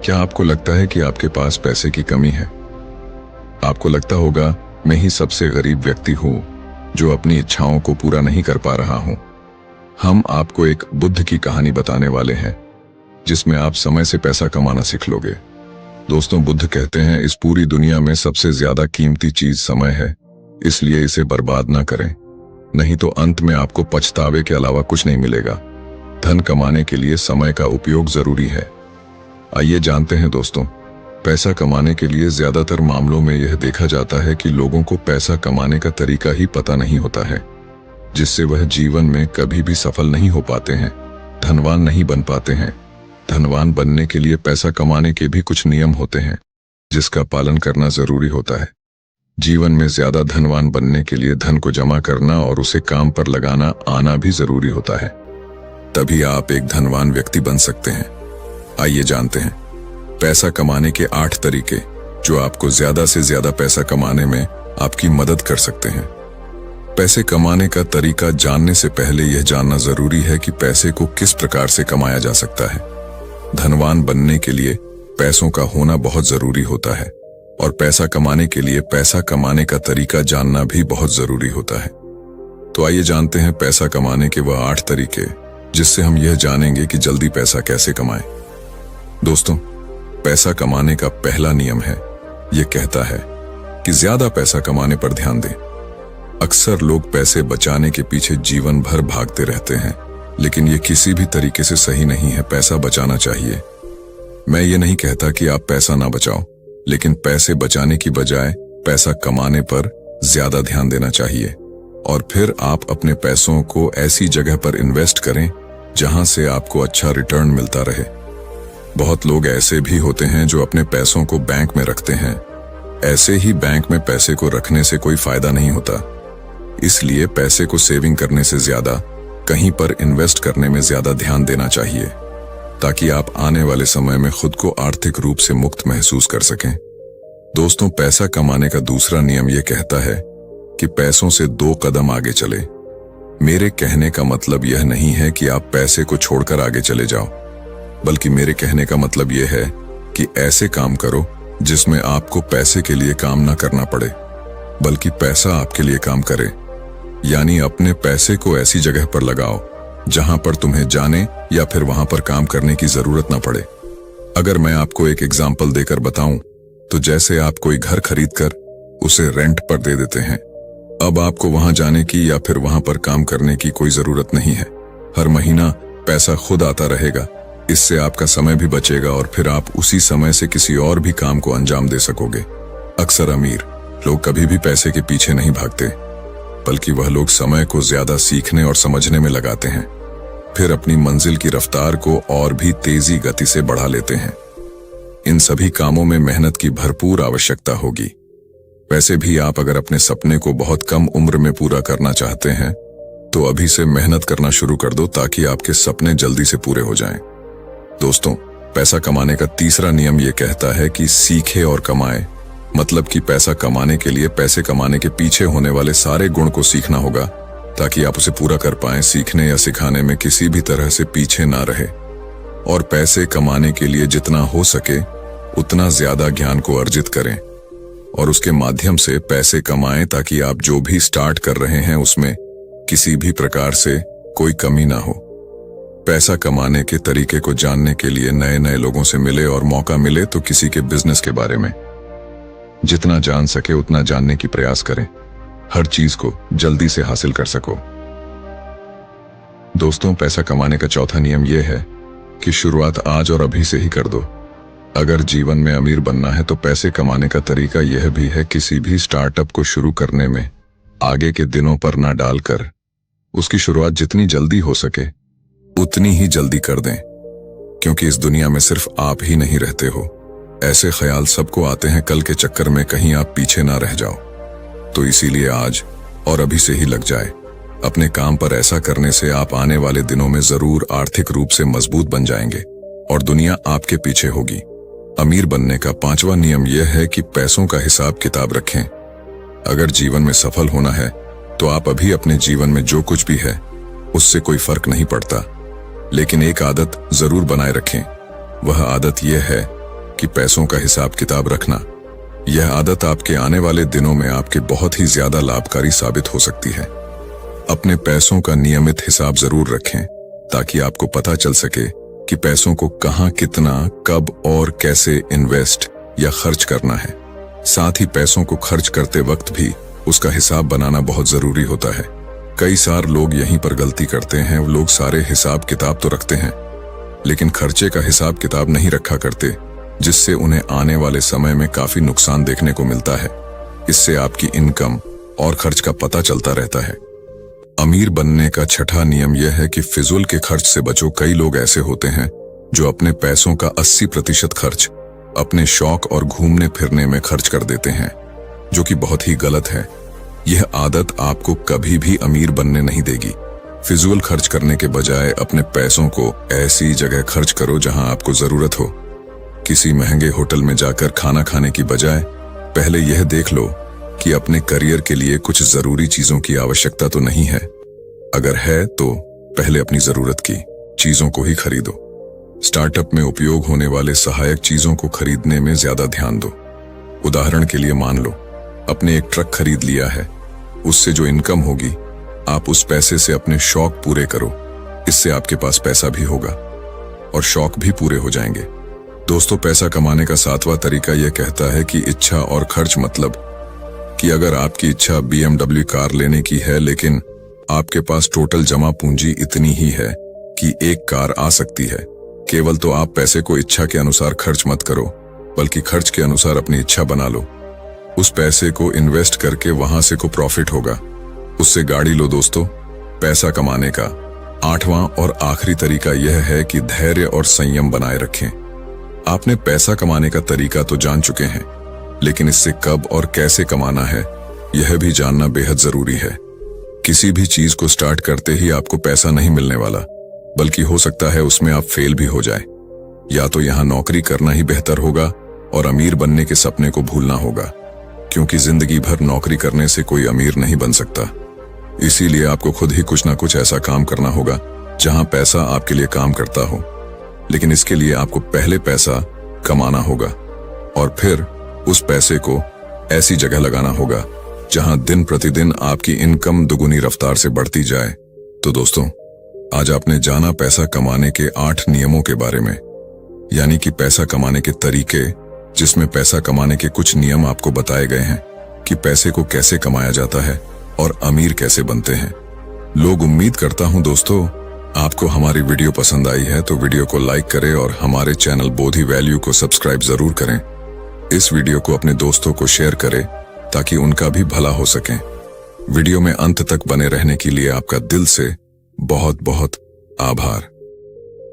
क्या आपको लगता है कि आपके पास पैसे की कमी है? आपको लगता होगा मैं ही सबसे गरीब व्यक्ति हूं जो अपनी इच्छाओं को पूरा नहीं कर पा रहा हूं। हम आपको एक बुद्ध की कहानी बताने वाले हैं जिसमें आप समय से पैसा कमाना सीख लोगे। दोस्तों, बुद्ध कहते हैं इस पूरी दुनिया में सबसे ज्यादा कीमती चीज समय है, इसलिए इसे बर्बाद ना करें, नहीं तो अंत में आपको पछतावे के अलावा कुछ नहीं मिलेगा। धन कमाने के लिए समय का उपयोग जरूरी है। आइए जानते हैं दोस्तों, पैसा कमाने के लिए ज्यादातर मामलों में यह देखा जाता है कि लोगों को पैसा कमाने का तरीका ही पता नहीं होता है, जिससे वह जीवन में कभी भी सफल नहीं हो पाते हैं, धनवान नहीं बन पाते हैं। धनवान बनने के लिए पैसा कमाने के भी कुछ नियम होते हैं जिसका पालन करना जरूरी होता है। जीवन में ज्यादा धनवान बनने के लिए धन को जमा करना और उसे काम पर लगाना आना भी जरूरी होता है, तभी आप एक धनवान व्यक्ति बन सकते हैं। आइए जानते हैं पैसा कमाने के 8 तरीके जो आपको ज्यादा से ज्यादा पैसा कमाने में आपकी मदद कर सकते हैं। पैसे कमाने का तरीका जानने से पहले यह जानना जरूरी है कि पैसे को किस प्रकार से कमाया जा सकता है। धनवान बनने के लिए पैसों का होना बहुत जरूरी होता है और पैसा कमाने के लिए पैसा कमाने का तरीका जानना भी बहुत जरूरी होता है। तो आइए जानते हैं पैसा कमाने के वह 8 तरीके जिससे हम यह जानेंगे कि जल्दी पैसा कैसे कमाएं। दोस्तों, पैसा कमाने का पहला नियम है, यह कहता है कि ज्यादा पैसा कमाने पर ध्यान दें। अक्सर लोग पैसे बचाने के पीछे जीवन भर भागते रहते हैं, लेकिन यह किसी भी तरीके से सही नहीं है। पैसा बचाना चाहिए। मैं ये नहीं कहता कि आप पैसा ना बचाओ, लेकिन पैसे बचाने की बजाय पैसा कमाने पर ज्यादा ध्यान देना चाहिए और फिर आप अपने पैसों को ऐसी जगह पर इन्वेस्ट करें जहां से आपको अच्छा रिटर्न मिलता रहे। बहुत लोग ऐसे भी होते हैं जो अपने पैसों को बैंक में रखते हैं। ऐसे ही बैंक में पैसे को रखने से कोई फायदा नहीं होता, इसलिए पैसे को सेविंग करने से ज्यादा कहीं पर इन्वेस्ट करने में ज्यादा ध्यान देना चाहिए, ताकि आप आने वाले समय में खुद को आर्थिक रूप से मुक्त महसूस कर सकें। दोस्तों, पैसा कमाने का दूसरा नियम यह कहता है कि पैसों से 2 कदम आगे चले। मेरे कहने का मतलब यह नहीं है कि आप पैसे को छोड़कर आगे चले जाओ, बल्कि मेरे कहने का मतलब यह है कि ऐसे काम करो जिसमें आपको पैसे के लिए काम ना करना पड़े, बल्कि पैसा आपके लिए काम करे। यानी अपने पैसे को ऐसी जगह पर लगाओ जहां पर तुम्हें जाने या फिर वहां पर काम करने की जरूरत ना पड़े। अगर मैं आपको एक एग्जाम्पल देकर बताऊं, तो जैसे आप कोई घर खरीदकर उसे रेंट पर दे देते हैं। अब आपको वहां जाने की या फिर वहां पर काम करने की कोई जरूरत नहीं है। हर महीना पैसा खुद आता रहेगा। इससे आपका समय भी बचेगा और फिर आप उसी समय से किसी और भी काम को अंजाम दे सकोगे। अक्सर अमीर लोग कभी भी पैसे के पीछे नहीं भागते, बल्कि वह लोग समय को ज्यादा सीखने और समझने में लगाते हैं, फिर अपनी मंजिल की रफ्तार को और भी तेजी गति से बढ़ा लेते हैं। इन सभी कामों में मेहनत की भरपूर आवश्यकता होगी। वैसे भी आप अगर अपने सपने को बहुत कम उम्र में पूरा करना चाहते हैं, तो अभी से मेहनत करना शुरू कर दो ताकि आपके सपने जल्दी से पूरे हो जाएं। दोस्तों, पैसा कमाने का तीसरा नियम यह कहता है कि सीखे और कमाए। मतलब कि पैसा कमाने के लिए पैसे कमाने के पीछे होने वाले सारे गुण को सीखना होगा, ताकि आप उसे पूरा कर पाएं। सीखने या सिखाने में किसी भी तरह से पीछे ना रहे और पैसे कमाने के लिए जितना हो सके उतना ज्यादा ज्ञान को अर्जित करें और उसके माध्यम से पैसे कमाएं, ताकि आप जो भी स्टार्ट कर रहे हैं उसमें किसी भी प्रकार से कोई कमी ना हो। पैसा कमाने के तरीके को जानने के लिए नए नए लोगों से मिले और मौका मिले तो किसी के बिजनेस के बारे में जितना जान सके उतना जानने की प्रयास करें, हर चीज को जल्दी से हासिल कर सको। दोस्तों, पैसा कमाने का चौथा नियम यह है कि शुरुआत आज और अभी से ही कर दो। अगर जीवन में अमीर बनना है तो पैसे कमाने का तरीका यह भी है किसी भी स्टार्टअप को शुरू करने में आगे के दिनों पर ना डालकर उसकी शुरुआत जितनी जल्दी हो सके उतनी ही जल्दी कर दें, क्योंकि इस दुनिया में सिर्फ आप ही नहीं रहते हो। ऐसे ख्याल सबको आते हैं, कल के चक्कर में कहीं आप पीछे ना रह जाओ। तो इसीलिए आज और अभी से ही लग जाए। अपने काम पर ऐसा करने से आप आने वाले दिनों में जरूर आर्थिक रूप से मजबूत बन जाएंगे और दुनिया आपके पीछे होगी। अमीर बनने का 5वां नियम यह है कि पैसों का हिसाब किताब रखें। अगर जीवन में सफल होना है तो आप अभी अपने जीवन में जो कुछ भी है उससे कोई फर्क नहीं पड़ता, लेकिन एक आदत जरूर बनाए रखें। वह आदत यह है कि पैसों का हिसाब किताब रखना। यह आदत आपके आने वाले दिनों में आपके बहुत ही ज्यादा लाभकारी साबित हो सकती है। अपने पैसों का नियमित हिसाब जरूर रखें ताकि आपको पता चल सके कि पैसों को कहां, कितना, कब और कैसे इन्वेस्ट या खर्च करना है। साथ ही पैसों को खर्च करते वक्त भी उसका हिसाब बनाना बहुत जरूरी होता है। कई सारे लोग यहीं पर गलती करते हैं। वो लोग सारे हिसाब किताब तो रखते हैं लेकिन खर्चे का हिसाब किताब नहीं रखा करते, जिससे उन्हें आने वाले समय में काफी नुकसान देखने को मिलता है। इससे आपकी इनकम और खर्च का पता चलता रहता है। अमीर बनने का छठा नियम यह है कि फिजूल के खर्च से बचो। कई लोग ऐसे होते हैं जो अपने पैसों का 80% खर्च अपने शौक और घूमने फिरने में खर्च कर देते हैं, जो कि बहुत ही गलत है। यह आदत आपको कभी भी अमीर बनने नहीं देगी। फिजूल खर्च करने के बजाय अपने पैसों को ऐसी जगह खर्च करो जहां आपको जरूरत हो। किसी महंगे होटल में जाकर खाना खाने की बजाय पहले यह देख लो कि अपने करियर के लिए कुछ जरूरी चीजों की आवश्यकता तो नहीं है। अगर है तो पहले अपनी जरूरत की चीजों को ही खरीदो। स्टार्टअप में उपयोग होने वाले सहायक चीजों को खरीदने में ज्यादा ध्यान दो। उदाहरण के लिए मान लो अपने एक ट्रक खरीद लिया है, उससे जो इनकम होगी आप उस पैसे से अपने शौक पूरे करो। इससे आपके पास पैसा भी होगा और शौक भी पूरे हो जाएंगे। दोस्तों, पैसा कमाने का 7वां तरीका यह कहता है कि इच्छा और खर्च, मतलब कि अगर आपकी इच्छा BMW कार लेने की है लेकिन आपके पास टोटल जमा पूंजी इतनी ही है कि एक कार आ सकती है, केवल तो आप पैसे को इच्छा के अनुसार खर्च मत करो बल्कि खर्च के अनुसार अपनी इच्छा बना लो। उस पैसे को इन्वेस्ट करके वहां से को प्रॉफिट होगा, उससे गाड़ी लो। दोस्तों, पैसा कमाने का 8वां और आखिरी तरीका यह है कि धैर्य और संयम बनाए रखें। आपने पैसा कमाने का तरीका तो जान चुके हैं, लेकिन इससे कब और कैसे कमाना है यह भी जानना बेहद जरूरी है। किसी भी चीज को स्टार्ट करते ही आपको पैसा नहीं मिलने वाला, बल्कि हो सकता है उसमें आप फेल भी हो जाए। या तो यहां नौकरी करना ही बेहतर होगा और अमीर बनने के सपने को भूलना होगा, क्योंकि जिंदगी भर नौकरी करने से कोई अमीर नहीं बन सकता। इसीलिए आपको खुद ही कुछ ना कुछ ऐसा काम करना होगा जहां पैसा आपके लिए काम करता हो। लेकिन इसके लिए आपको पहले पैसा कमाना होगा और फिर उस पैसे को ऐसी जगह लगाना होगा जहां दिन प्रतिदिन आपकी इनकम दुगुनी रफ्तार से बढ़ती जाए। तो दोस्तों, आज आपने जाना पैसा कमाने के 8 नियमों के बारे में, यानी कि पैसा कमाने के तरीके, जिसमें पैसा कमाने के कुछ नियम आपको बताए गए हैं कि पैसे को कैसे कमाया जाता है और अमीर कैसे बनते हैं। लोग उम्मीद करता हूं दोस्तों आपको हमारी वीडियो पसंद आई है, तो वीडियो को लाइक करें और हमारे चैनल बोधी वैल्यू को सब्सक्राइब जरूर करें। इस वीडियो को अपने दोस्तों को शेयर करें ताकि उनका भी भला हो सके। वीडियो में अंत तक बने रहने के लिए आपका दिल से बहुत बहुत आभार।